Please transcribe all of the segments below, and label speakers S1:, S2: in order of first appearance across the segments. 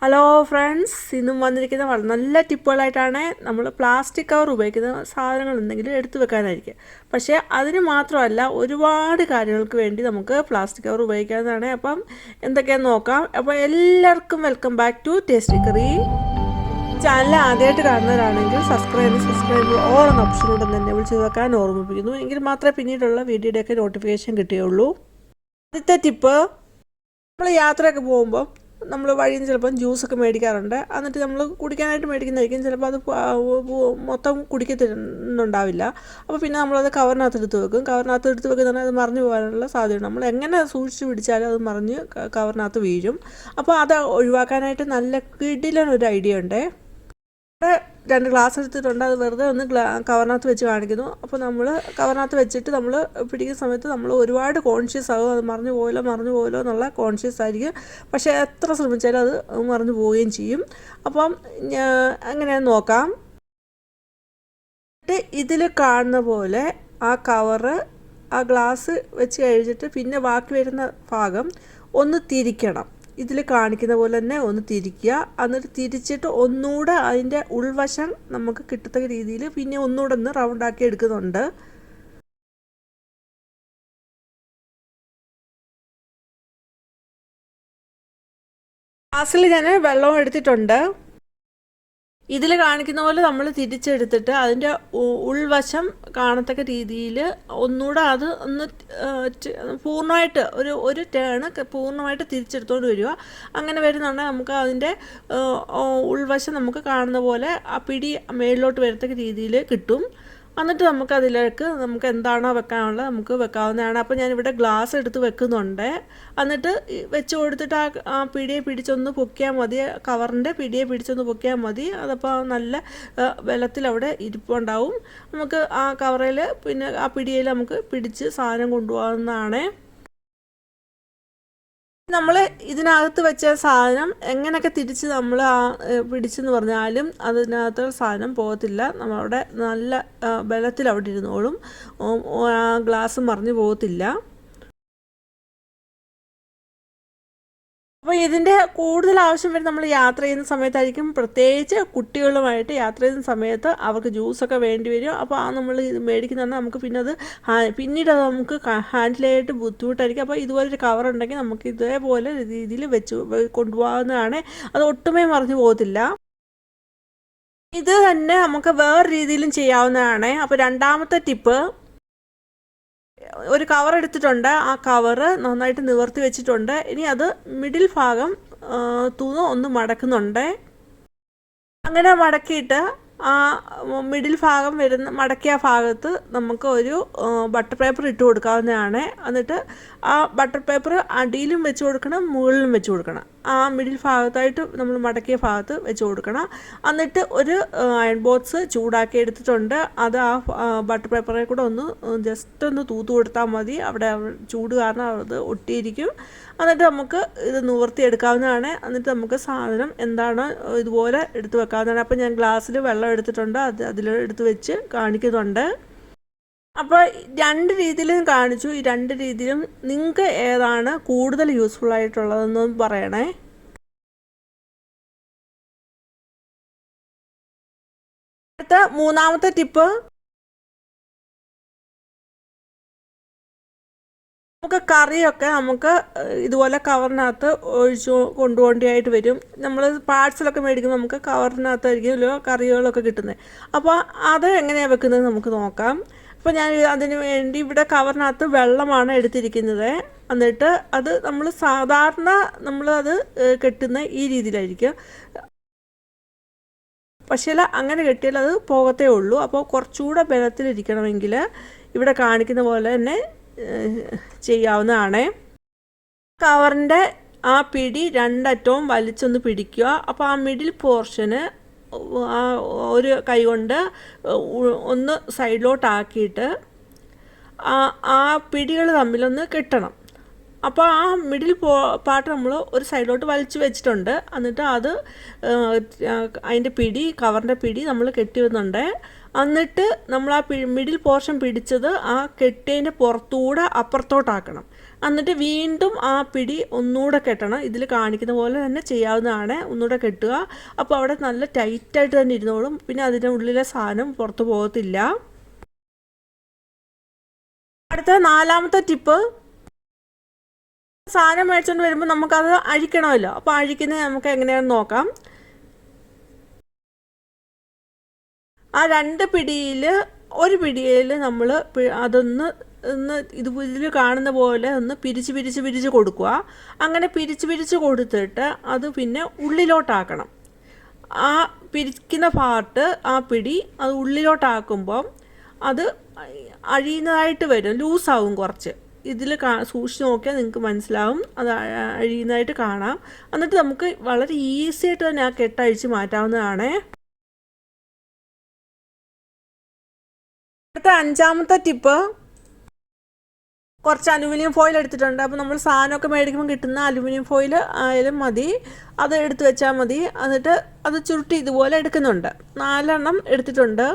S1: Hello friends, ഇന്നും വന്നിരിക്കുന്ന വളരെ നല്ല ടിപ്പുകളായിട്ടാണ്. നമ്മൾ പ്ലാസ്റ്റിക് കവർ ഉപയോഗിക്കുന്ന സാധനങ്ങൾ എന്തെങ്കിലും എടുത്തു വെക്കാനായിരിക്കും. പക്ഷേ അതിന് മാത്രമല്ല, ഒരുപാട് കാര്യങ്ങൾക്ക് വേണ്ടി നമുക്ക് പ്ലാസ്റ്റിക് കവർ ഉപയോഗിക്കാവുന്നതാണ്. അപ്പം എന്തൊക്കെയാണെന്ന് നോക്കാം. അപ്പോൾ എല്ലാവർക്കും welcome back to Tasty Curry. Channel ആദ്യമായിട്ട് കാണുന്നവരാണെങ്കിൽ സബ്സ്ക്രൈബ് ഓൾ എന്ന ഓപ്ഷനോട് തന്നെ വിളിച്ച് വെക്കാൻ ഓർമ്മിപ്പിക്കുന്നു. എങ്കിൽ മാത്രമേ പിന്നീടുള്ള വീഡിയോയുടെയൊക്കെ നോട്ടിഫിക്കേഷൻ കിട്ടുകയുള്ളൂ. ആദ്യത്തെ ടിപ്പ്, നമ്മൾ യാത്രയൊക്കെ പോകുമ്പോൾ നമ്മൾ വഴിയിൽ നിന്ന് ചിലപ്പം ജ്യൂസൊക്കെ മേടിക്കാറുണ്ട്. എന്നിട്ട് നമ്മൾ കുടിക്കാനായിട്ട് മേടിക്കുന്നതായിരിക്കും. ചിലപ്പോൾ അത് മൊത്തം കുടിക്കത്തുണ്ടാവില്ല. അപ്പോൾ പിന്നെ നമ്മളത് കവറിനകത്ത് എടുത്ത് വെക്കും. കവറിനകത്ത് എടുത്ത് വെക്കുന്ന അത് മറിഞ്ഞു പോകാനുള്ള സാധ്യത. നമ്മൾ എങ്ങനെ സൂക്ഷിച്ച് പിടിച്ചാലും അത് മറിഞ്ഞ് കവറിനകത്ത് വീഴും. അപ്പോൾ അത് ഒഴിവാക്കാനായിട്ട് നല്ല കിടിലനൊരു ഐഡിയ ഉണ്ട്. ഇവിടെ 2 ഗ്ലാസ് എടുത്തിട്ടുണ്ട്. അത് വെറുതെ ഒന്ന് കവറിനകത്ത് വെച്ച് കാണിക്കുന്നു. അപ്പോൾ നമ്മൾ കവറിനകത്ത് വെച്ചിട്ട് നമ്മൾ പിടിക്കുന്ന സമയത്ത് നമ്മൾ ഒരുപാട് കോൺഷ്യസ് ആകും. അത് മറിഞ്ഞു പോയല്ലോ എന്നുള്ള കോൺഷ്യസ് ആയിരിക്കും. പക്ഷേ എത്ര ശ്രമിച്ചാലും അത് മറിഞ്ഞു പോവുകയും ചെയ്യും. അപ്പം അങ്ങനെയാന്ന് നോക്കാം. ഇതിൽ കാണുന്ന പോലെ ആ കവറ് ആ ഗ്ലാസ് വെച്ച് കഴിഞ്ഞിട്ട് പിന്നെ ബാക്കി വരുന്ന ഭാഗം ഒന്ന് തിരിക്കണം. ഇതിൽ കാണിക്കുന്ന പോലെ തന്നെ ഒന്ന് തിരിക്കുക. എന്നിട്ട് തിരിച്ചിട്ട് ഒന്നുകൂടെ അതിൻ്റെ ഉൾവശം നമുക്ക് കിട്ടത്തക്ക രീതിയിൽ പിന്നെ ഒന്നുകൂടെ ഒന്ന് റൗണ്ടാക്കി എടുക്കുന്നുണ്ട്. ഗ്ലാസ്സിൽ ഞാൻ വെള്ളവും എടുത്തിട്ടുണ്ട്. ഇതിൽ കാണിക്കുന്ന പോലെ നമ്മൾ തിരിച്ചെടുത്തിട്ട് അതിൻ്റെ ഉൾവശം കാണത്തക്ക രീതിയിൽ ഒന്നുകൂടെ അത് ഒന്ന് പൂർണ്ണമായിട്ട് ഒരു ടേണ് പൂർണ്ണമായിട്ട് തിരിച്ചെടുത്തുകൊണ്ട് വരിക. അങ്ങനെ വരുന്നുണ്ടെങ്കിൽ നമുക്ക് അതിൻ്റെ ഉൾവശം നമുക്ക് കാണുന്ന പോലെ ആ പിടി മേളിലോട്ട് വരത്തക്ക രീതിയിൽ കിട്ടും. എന്നിട്ട് നമുക്ക് എന്താണോ വെക്കാനുള്ളത് നമുക്ക് വെക്കാവുന്നതാണ്. അപ്പോൾ ഞാനിവിടെ ഗ്ലാസ് എടുത്ത് വെക്കുന്നുണ്ട്. എന്നിട്ട് വെച്ച് കൊടുത്തിട്ട് ആ പിടിയെ പിടിച്ചൊന്ന് പൊക്കിയാൽ മതി. കവറിൻ്റെ പിടിയെ പിടിച്ചൊന്ന് പൊക്കിയാൽ മതി. അതപ്പോൾ നല്ല വെള്ളത്തിൽ അവിടെ ഇരിപ്പുണ്ടാവും. നമുക്ക് ആ കവറിൽ പിന്നെ ആ പിടിയിൽ നമുക്ക് പിടിച്ച് സാധനം കൊണ്ടുപോകാവുന്നതാണ്. നമ്മൾ ഇതിനകത്ത് വെച്ച സാധനം എങ്ങനെയൊക്കെ തിരിച്ച് നമ്മൾ പിടിച്ചെന്ന് പറഞ്ഞാലും അതിനകത്ത് സാധനം പോകത്തില്ല. നമ്മളുടെ നല്ല ബലത്തിൽ അവിടെ ഇരുന്നോളും. ഗ്ലാസ് മറിഞ്ഞു പോകത്തില്ല. അപ്പോൾ ഇതിൻ്റെ കൂടുതൽ ആവശ്യം വരെ നമ്മൾ യാത്ര ചെയ്യുന്ന സമയത്തായിരിക്കും. പ്രത്യേകിച്ച് കുട്ടികളുമായിട്ട് യാത്ര ചെയ്യുന്ന സമയത്ത് അവർക്ക് ജ്യൂസൊക്കെ വേണ്ടി വരും. അപ്പോൾ നമ്മൾ ഇത് മേടിക്കുന്ന നമുക്ക് പിന്നീട് അത് നമുക്ക് ഹാൻഡിൽ ചെയ്യാനായിട്ട് ബുദ്ധിമുട്ടായിരിക്കും. അപ്പോൾ ഇതുപോലൊരു കവർ ഉണ്ടെങ്കിൽ നമുക്ക് ഇതേപോലെ രീതിയിൽ വെച്ച് കൊണ്ടുപോകുന്നതാണ്. അത് ഒട്ടുമേ മറിഞ്ഞു പോകത്തില്ല. ഇത് തന്നെ നമുക്ക് വേറെ രീതിയിലും ചെയ്യാവുന്നതാണ്. അപ്പോൾ രണ്ടാമത്തെ ടിപ്പ്, ഒരു കവർ എടുത്തിട്ടുണ്ട്. ആ കവറ് നന്നായിട്ട് നിവർത്തി വെച്ചിട്ടുണ്ട്. ഇനി അത് മിഡിൽ ഭാഗം ഒന്ന് മടക്കുന്നുണ്ട്. അങ്ങനെ മടക്കിയിട്ട് ആ മിഡിൽ ഭാഗം മടക്കിയ ഭാഗത്ത് നമുക്ക് ഒരു ബട്ടർ പേപ്പർ ഇട്ട് കൊടുക്കാവുന്നതാണ്. എന്നിട്ട് ആ ബട്ടർ പേപ്പർ അടിയിലും വെച്ച് കൊടുക്കണം, മുകളിലും വെച്ച് കൊടുക്കണം. ആ മിഡിൽ ഭാഗത്തായിട്ട് നമ്മൾ മടക്കിയ ഭാഗത്ത് വെച്ച് കൊടുക്കണം. എന്നിട്ട് ഒരു അയൺ ബോക്സ് ചൂടാക്കി എടുത്തിട്ടുണ്ട്. അത് ആ ബട്ടർ പേപ്പറിൽ കൂടെ ജസ്റ്റ് ഒന്ന് തൂത്ത് കൊടുത്താൽ മതി. അവിടെ ചൂട് കാരണം അത് ഒട്ടിയിരിക്കും. എന്നിട്ട് നമുക്ക് ഇത് നിവർത്തിയെടുക്കാവുന്നതാണ്. എന്നിട്ട് നമുക്ക് സാധനം എന്താണ് ഇതുപോലെ എടുത്ത് വെക്കാവുന്നതാണ്. അപ്പോൾ ഞാൻ ഗ്ലാസ്സിൽ വെള്ളം എടുത്തിട്ടുണ്ട്. അതിൽ എടുത്ത് വെച്ച് കാണിക്കുന്നുണ്ട്. അപ്പോൾ 2 രീതിയിലും കാണിച്ചു. ഈ 2 രീതിയിലും നിങ്ങൾക്ക് ഏതാണ് കൂടുതൽ യൂസ്ഫുൾ ആയിട്ടുള്ളതെന്ന് പറയണേ. അടുത്ത മൂന്നാമത്തെ ടിപ്പ്, നമുക്ക് കറിയൊക്കെ ഇതുപോലെ കവറിനകത്ത് ഒഴിച്ച് കൊണ്ടുപോകേണ്ടതായിട്ട് വരും. നമ്മൾ പാഴ്സലൊക്കെ മേടിക്കുമ്പോൾ നമുക്ക് കവറിനകത്തായിരിക്കുമല്ലോ കറികളൊക്കെ കിട്ടുന്നത്. അപ്പോൾ അത് എങ്ങനെയാണ് വെക്കുന്നത് നമുക്ക് നോക്കാം. അപ്പോൾ ഞാൻ അതിന് വേണ്ടി ഇവിടെ കവറിനകത്ത് വെള്ളമാണ് എടുത്തിരിക്കുന്നത്. എന്നിട്ട് അത് നമ്മൾ സാധാരണ നമ്മളത് കെട്ടുന്ന ഈ രീതിയിലായിരിക്കും. പക്ഷേ അങ്ങനെ കെട്ടിയാൽ അത് പോകത്തേ ഉള്ളൂ. അപ്പോൾ കുറച്ചുകൂടെ ബലത്തിലിരിക്കണമെങ്കിൽ ഇവിടെ കാണിക്കുന്ന പോലെ തന്നെ ചെയ്യാവുന്നതാണ്. കവറിൻ്റെ ആ പിടി 2 അറ്റവും വലിച്ചൊന്ന് പിടിക്കുക. അപ്പോൾ ആ മിഡിൽ പോർഷന് ഒരു കൈ കൊണ്ട് ഒന്ന് സൈഡിലോട്ടാക്കിയിട്ട് ആ പിടികൾ തമ്മിലൊന്ന് കെട്ടണം. അപ്പോൾ ആ മിഡിൽ പാർട്ട് നമ്മൾ ഒരു സൈഡിലോട്ട് വലിച്ചു വെച്ചിട്ടുണ്ട്. എന്നിട്ട് അതിൻ്റെ കവറിൻ്റെ പിടി നമ്മൾ കെട്ടി വരുന്നുണ്ട്. എന്നിട്ട് നമ്മൾ ആ മിഡിൽ പോർഷൻ പിടിച്ചത് ആ കെട്ടിയതിൻ്റെ പുറത്തുകൂടെ അപ്പുറത്തോട്ടാക്കണം. എന്നിട്ട് വീണ്ടും ആ പിടി ഒന്നുകൂടെ കെട്ടണം. ഇതിൽ കാണിക്കുന്ന പോലെ തന്നെ ചെയ്യാവുന്നതാണ്. ഒന്നുകൂടെ കെട്ടുക. അപ്പോൾ അവിടെ നല്ല ടൈറ്റായിട്ട് തന്നെ ഇരുന്നോളും. പിന്നെ അതിൻ്റെ ഉള്ളിലെ സാധനം പുറത്ത് പോകത്തില്ല. അടുത്ത 4ാമത്തെ ടിപ്പ്, സാധനം മേടിച്ചുകൊണ്ട് വരുമ്പോൾ നമുക്കത് അഴിക്കണമല്ലോ. അപ്പോൾ അഴിക്കുന്നത് നമുക്ക് എങ്ങനെയാണെന്ന് നോക്കാം. ആ 2 പിടിയിൽ ഒരു പിടിയിൽ നമ്മൾ അതൊന്ന് ഇതിൽ കാണുന്ന പോലെ ഒന്ന് പിരിച്ച് കൊടുക്കുക. അങ്ങനെ പിരിച്ച് കൊടുത്തിട്ട് അത് പിന്നെ ഉള്ളിലോട്ടാക്കണം. ആ പിരിക്കുന്ന പാർട്ട്, ആ പിടി അത് ഉള്ളിലോട്ടാക്കുമ്പം അത് അഴിയുന്നതായിട്ട് വരും, ലൂസാവും കുറച്ച്. ഇതിൽ സൂക്ഷിച്ച് നോക്കിയാൽ നിങ്ങൾക്ക് മനസ്സിലാവും, അത് അഴിയുന്നതായിട്ട് കാണാം. എന്നിട്ട് നമുക്ക് വളരെ ഈസി ആയിട്ട് തന്നെ ആ കെട്ടഴിച്ച് മാറ്റാവുന്നതാണ്. അടുത്ത 5ാമത്തെ ടിപ്പ്, കുറച്ച് അലുമിനിയം ഫോയിൽ എടുത്തിട്ടുണ്ട്. അപ്പോൾ നമ്മൾ സാധനമൊക്കെ മേടിക്കുമ്പോൾ കിട്ടുന്ന അലുമിനിയം ഫോയിൽ ആയാലും മതി, അത് എടുത്ത് വെച്ചാൽ മതി. എന്നിട്ട് അത് ചുരുട്ടി ഇതുപോലെ എടുക്കുന്നുണ്ട്. 4 എടുത്തിട്ടുണ്ട്.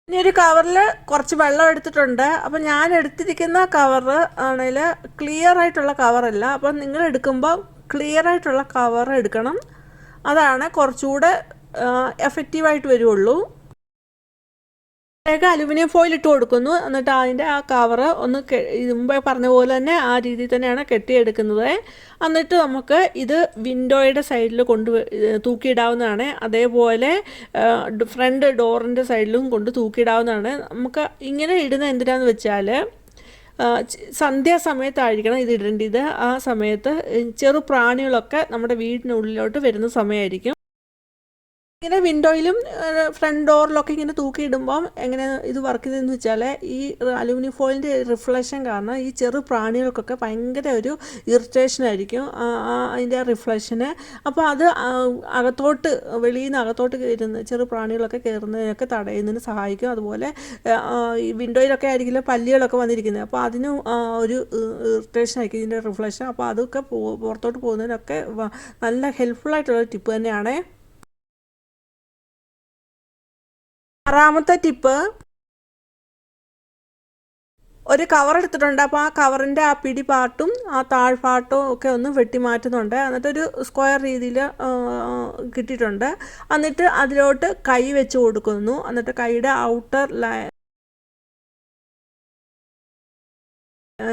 S1: ഇനി ഒരു കവറിൽ കുറച്ച് വെള്ളം എടുത്തിട്ടുണ്ട്. അപ്പം ഞാൻ എടുത്തിരിക്കുന്ന കവറ് ആണെങ്കിൽ ക്ലിയർ ആയിട്ടുള്ള കവറല്ല. അപ്പം നിങ്ങൾ എടുക്കുമ്പോൾ ക്ലിയർ ആയിട്ടുള്ള കവർ എടുക്കണം. അതാണ് കുറച്ചുകൂടെ എഫക്റ്റീവായിട്ട് വരുള്ളൂ. അലുമിനിയം ഫോയിൽ ഇട്ട് കൊടുക്കുന്നു. എന്നിട്ട് അതിൻ്റെ ആ കവറ് ഒന്ന് മുമ്പേ പറഞ്ഞ പോലെ തന്നെ ആ രീതിയിൽ തന്നെയാണ് കെട്ടിയെടുക്കുന്നത്. എന്നിട്ട് നമുക്ക് ഇത് വിൻഡോയുടെ സൈഡിൽ തൂക്കിയിടാവുന്നതാണ്. അതേപോലെ ഫ്രണ്ട് ഡോറിൻ്റെ സൈഡിലും തൂക്കിയിടാവുന്നതാണ്. നമുക്ക് ഇങ്ങനെ ഇടുന്ന എന്തിനാന്ന് വെച്ചാൽ സന്ധ്യാസമയത്തായിരിക്കണം ഇത് ഇടേണ്ടത്. ആ സമയത്ത് ചെറു പ്രാണികളൊക്കെ നമ്മുടെ വീടിനുള്ളിലോട്ട് വരുന്ന സമയമായിരിക്കും. ഇങ്ങനെ വിൻഡോയിലും ഫ്രണ്ട് ഡോറിലൊക്കെ ഇങ്ങനെ തൂക്കിയിടുമ്പം എങ്ങനെ ഇത് വർക്ക് ചെയ്തതെന്ന് വെച്ചാൽ, ഈ അലുമിനിയം ഫോയിലിൻ്റെ റിഫ്ലക്ഷൻ കാരണം ഈ ചെറു പ്രാണികൾക്കൊക്കെ ഭയങ്കര ഒരു ഇറിറ്റേഷനായിരിക്കും അതിൻ്റെ റിഫ്ലക്ഷന്. അപ്പോൾ അത് വെളിയിൽ നിന്ന് അകത്തോട്ട് കയറുന്ന ചെറു പ്രാണികളൊക്കെ കയറുന്നതിനൊക്കെ തടയുന്നതിന് സഹായിക്കും. അതുപോലെ ഈ വിൻഡോയിലൊക്കെ ആയിരിക്കും പല്ലികളൊക്കെ വന്നിരിക്കുന്നത്. അപ്പോൾ അതിനും ഒരു ഇറിറ്റേഷൻ ആയിരിക്കും ഇതിൻ്റെ റിഫ്ലക്ഷൻ. അപ്പോൾ അതൊക്കെ പുറത്തോട്ട് പോകുന്നതിനൊക്കെ നല്ല ഹെൽപ്ഫുള്ളായിട്ടുള്ള ടിപ്പ് തന്നെയാണ്. 6ാമത്തെ ടിപ്പ്, ഒരു കവർ എടുത്തിട്ടുണ്ട്. അപ്പോൾ ആ കവറിൻ്റെ ആ പിടി പാർട്ടും ആ താഴ്പാർട്ടും ഒക്കെ ഒന്ന് വെട്ടി മാറ്റുന്നുണ്ട്. എന്നിട്ടൊരു സ്ക്വയർ രീതിയിൽ കിട്ടിയിട്ടുണ്ട്. എന്നിട്ട് അതിലോട്ട് കൈ വെച്ച് കൊടുക്കുന്നു. എന്നിട്ട് കൈയുടെ ഔട്ടർ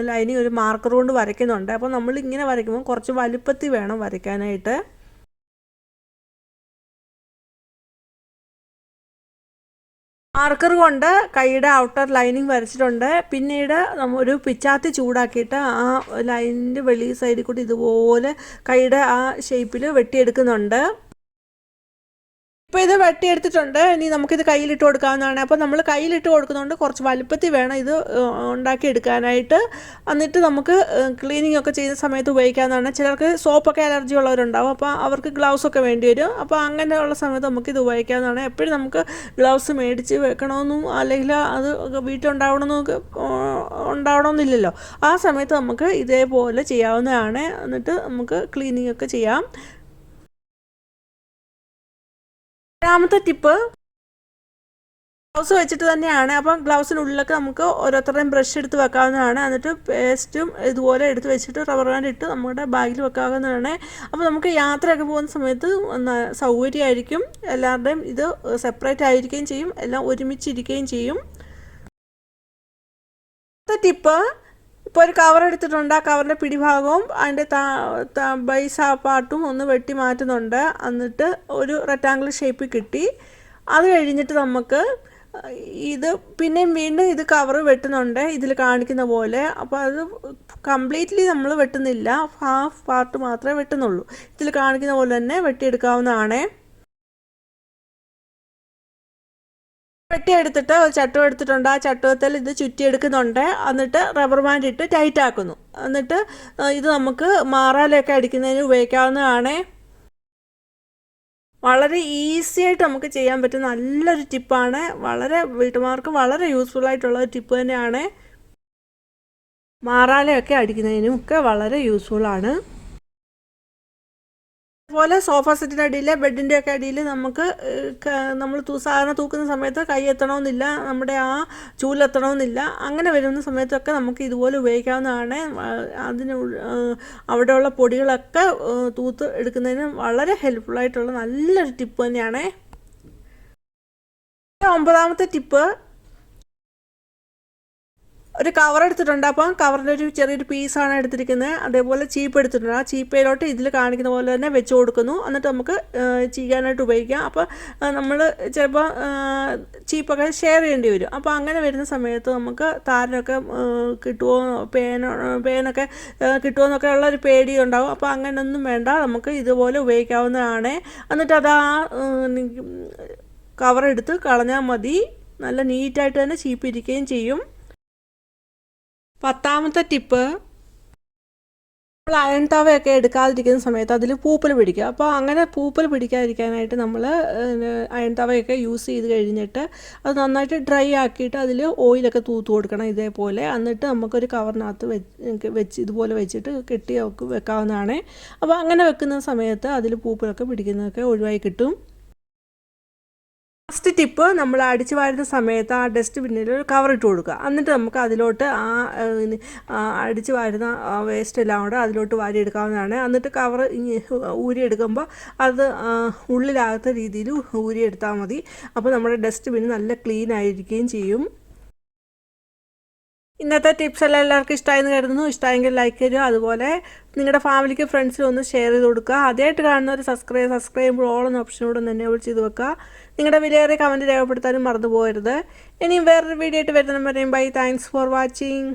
S1: ലൈനിങ് ഒരു മാർക്കർ കൊണ്ട് വരയ്ക്കുന്നുണ്ട്. അപ്പോൾ നമ്മൾ ഇങ്ങനെ വരയ്ക്കുമ്പോൾ കുറച്ച് വലുപ്പത്തിൽ വേണം വരയ്ക്കാനായിട്ട്. മാർക്കർ കൊണ്ട് കൈയുടെ ഔട്ടർ ലൈനിങ് വരച്ചിട്ടുണ്ട്. പിന്നീട് നമ്മൾ ഒരു പിച്ചാത്തി ചൂടാക്കിയിട്ട് ആ ലൈനിൻ്റെ വെളി സൈഡിൽ കൂടി ഇതുപോലെ കൈയുടെ ആ ഷേപ്പിൽ വെട്ടിയെടുക്കുന്നുണ്ട്. ഇപ്പോൾ ഇത് വെട്ടിയെടുത്തിട്ടുണ്ട്. ഇനി നമുക്കിത് കയ്യിലിട്ട് കൊടുക്കാവുന്നതാണ്. അപ്പോൾ നമ്മൾ കയ്യിലിട്ട് കൊടുക്കുന്നതുകൊണ്ട് കുറച്ച് വലുപ്പത്തിൽ വേണം ഇത് ഉണ്ടാക്കിയെടുക്കാനായിട്ട്. എന്നിട്ട് നമുക്ക് ക്ലീനിങ് ഒക്കെ ചെയ്യുന്ന സമയത്ത് ഉപയോഗിക്കാവുന്നതാണ്. ചിലർക്ക് സോപ്പൊക്കെ അലർജി ഉള്ളവരുണ്ടാവും. അപ്പോൾ അവർക്ക് ഗ്ലൗസ് ഒക്കെ വേണ്ടി വരും. അപ്പോൾ അങ്ങനെയുള്ള സമയത്ത് നമുക്കിത് ഉപയോഗിക്കാവുന്നതാണ്. എപ്പോഴും നമുക്ക് ഗ്ലൗസ് മേടിച്ച് വെക്കണമെന്നും അല്ലെങ്കിൽ അത് ഉണ്ടാവണമെന്നില്ലല്ലോ. ആ സമയത്ത് നമുക്ക് ഇതേപോലെ ചെയ്യാവുന്നതാണ്. എന്നിട്ട് നമുക്ക് ക്ലീനിങ് ഒക്കെ ചെയ്യാം. 7ാമത്തെ ടിപ്പ്, ഗ്ലൗസ് വെച്ചിട്ട് തന്നെയാണ്. അപ്പം ഗ്ലൗസിനുള്ളിലൊക്കെ നമുക്ക് ഓരോരുത്തരുടെയും ബ്രഷ് എടുത്ത് വെക്കാവുന്നതാണ്. എന്നിട്ട് പേസ്റ്റും ഇതുപോലെ എടുത്ത് വെച്ചിട്ട് റബ്ബർ ബാൻഡ് ഇട്ട് നമ്മുടെ ബാഗിൽ വെക്കാവുന്നതാണ്. അപ്പോൾ നമുക്ക് യാത്രയൊക്കെ പോകുന്ന സമയത്ത് സൗകര്യമായിരിക്കും. എല്ലാവരുടെയും ഇത് സെപ്പറേറ്റ് ആയിരിക്കുകയും ചെയ്യും, എല്ലാം ഒരുമിച്ചിരിക്കുകയും ചെയ്യും. ടിപ്പ്, ഇപ്പോൾ ഒരു കവർ എടുത്തിട്ടുണ്ട്. ആ കവറിൻ്റെ പിടിഭാഗവും അതിൻ്റെ ബൈസ് പാർട്ടും ഒന്ന് വെട്ടി മാറ്റുന്നുണ്ട്. എന്നിട്ട് ഒരു റെക്റ്റാങ്കിൾ ഷേപ്പ് കിട്ടി. അത് കഴിഞ്ഞിട്ട് നമുക്ക് ഇത് വീണ്ടും ഇത് കവർ വെട്ടുന്നുണ്ട് ഇതിൽ കാണിക്കുന്ന പോലെ. അപ്പോൾ അത് കംപ്ലീറ്റ്ലി നമ്മൾ വെട്ടുന്നില്ല, ഹാഫ് പാർട്ട് മാത്രമേ വെട്ടുന്നുള്ളൂ. ഇതിൽ കാണിക്കുന്ന പോലെ തന്നെ വെട്ടിയെടുക്കാവുന്നതാണ്. വെട്ടിയെടുത്തിട്ട് ഒരു ചട്ടുകം എടുത്തിട്ടുണ്ട്. ആ ചട്ടുകത്തിൽ ഇത് ചുറ്റിയെടുക്കുന്നുണ്ട്. എന്നിട്ട് റബ്ബർ ബാൻഡ് ഇട്ട് ടൈറ്റ് ആക്കുന്നു. എന്നിട്ട് ഇത് നമുക്ക് മാറാലയൊക്കെ അടിക്കുന്നതിന് ഉപയോഗിക്കാവുന്നതാണ്. വളരെ ഈസി ആയിട്ട് നമുക്ക് ചെയ്യാൻ പറ്റുന്ന നല്ലൊരു ടിപ്പാണ്. വീട്ടുമാർക്ക് വളരെ യൂസ്ഫുൾ ആയിട്ടുള്ള ഒരു ടിപ്പ് തന്നെയാണ്. മാറാലയൊക്കെ അടിക്കുന്നതിനും ഒക്കെ വളരെ യൂസ്ഫുള്ളാണ്. അതുപോലെ സോഫ സെറ്റിൻ്റെ അടിയിൽ ബെഡിൻ്റെ ഒക്കെ അടിയിൽ നമുക്ക് നമ്മൾ സാധനം തൂക്കുന്ന സമയത്ത് കൈ എത്തണമെന്നില്ല, നമ്മുടെ ആ ചൂലെത്തണമെന്നില്ല. അങ്ങനെ വരുന്ന സമയത്തൊക്കെ നമുക്ക് ഇതുപോലെ ഉപയോഗിക്കാവുന്നതാണ്. അതിന് അവിടെയുള്ള പൊടികളൊക്കെ തൂത്ത് എടുക്കുന്നതിന് വളരെ ഹെൽപ്ഫുള്ളായിട്ടുള്ള നല്ലൊരു ടിപ്പ് തന്നെയാണ്. 9ാമത്തെ ടിപ്പ്, ഒരു കവർ എടുത്തിട്ടുണ്ട്. അപ്പം കവറിൻ്റെ ഒരു ചെറിയൊരു പീസാണ് എടുത്തിരിക്കുന്നത്. അതേപോലെ ചീപ്പ് എടുത്തിട്ടുണ്ട്. ആ ചീപ്പയിലോട്ട് ഇതിൽ കാണിക്കുന്ന പോലെ തന്നെ വെച്ച് കൊടുക്കുന്നു. എന്നിട്ട് നമുക്ക് ചെയ്യാനായിട്ട് ഉപയോഗിക്കാം. അപ്പോൾ നമ്മൾ ചിലപ്പോൾ ചീപ്പൊക്കെ ഷെയർ ചെയ്യേണ്ടി വരും. അപ്പോൾ അങ്ങനെ വരുന്ന സമയത്ത് നമുക്ക് താരനൊക്കെ കിട്ടുമോ, പേനൊക്കെ കിട്ടുമോ ഉള്ളൊരു പേടി ഉണ്ടാവും. അപ്പോൾ അങ്ങനെയൊന്നും വേണ്ട, നമുക്ക് ഇതുപോലെ ഉപയോഗിക്കാവുന്നതാണ്. എന്നിട്ട് അത് ആ കവറെടുത്ത് കളഞ്ഞാൽ മതി. നല്ല നീറ്റായിട്ട് തന്നെ ചീപ്പ് ഇരിക്കുകയും ചെയ്യും. 10ാമത്തെ ടിപ്പ്, നമ്മൾ അയൺ തവയൊക്കെ എടുക്കാതിരിക്കുന്ന സമയത്ത് അതിൽ പൂപ്പൽ പിടിക്കുക. അപ്പോൾ അങ്ങനെ പൂപ്പൽ പിടിക്കാതിരിക്കാനായിട്ട് നമ്മൾ അയൺ തവയൊക്കെ യൂസ് ചെയ്ത് കഴിഞ്ഞിട്ട് അത് നന്നായിട്ട് ഡ്രൈ ആക്കിയിട്ട് അതിൽ ഓയിലൊക്കെ തൂത്ത് കൊടുക്കണം ഇതേപോലെ. എന്നിട്ട് നമുക്കൊരു കവറിനകത്ത് വെച്ച് ഇതുപോലെ വെച്ചിട്ട് കെട്ടി വെക്കാവുന്നതാണ്. അപ്പോൾ അങ്ങനെ വെക്കുന്ന സമയത്ത് അതിൽ പൂപ്പലൊക്കെ പിടിക്കുന്നതൊക്കെ ഒഴിവായി കിട്ടും. ലാസ്റ്റ് ടിപ്പ്, നമ്മൾ അടിച്ചു വാരുന്ന സമയത്ത് ആ ഡസ്റ്റ് ബിന്നിൽ ഒരു കവർ ഇട്ട് കൊടുക്കുക. എന്നിട്ട് നമുക്ക് അതിലോട്ട് അടിച്ചു വാരുന്ന വേസ്റ്റ് എല്ലാം കൂടെ അതിലോട്ട് വാരിയെടുക്കാവുന്നതാണ്. എന്നിട്ട് കവർ ഊരിയെടുക്കുമ്പോൾ അത് ഉള്ളിലാകാത്ത രീതിയിൽ ഊരിയെടുത്താൽ മതി. അപ്പോൾ നമ്മുടെ ഡസ്റ്റ് ബിൻ നല്ല ക്ലീൻ ആയിരിക്കുകയും ചെയ്യും. ഇന്നത്തെ ടിപ്സ് എല്ലാം എല്ലാവർക്കും ഇഷ്ടമായെന്ന് കരുതുന്നു. ഇഷ്ടമായെങ്കിൽ ലൈക്ക് ചെയ്യുക. അതുപോലെ നിങ്ങളുടെ ഫാമിലിക്ക് ഫ്രണ്ട്സിനും ഒന്ന് ഷെയർ ചെയ്ത് കൊടുക്കുക. ആദ്യമായിട്ട് കാണുന്നവർ സബ്സ്ക്രൈബ് ചെയ്യുമ്പോൾ ഓൾ എന്ന ഓപ്ഷനോട് തന്നെ ചെയ്ത് വെക്കുക. നിങ്ങളുടെ വിലയേറിയ കമൻറ്റ് രേഖപ്പെടുത്താനും മറന്നു പോകരുത്. ഇനിയും വേറൊരു വീഡിയോ ആയിട്ട് വരുന്നവരെയും ബൈ. Thanks for watching.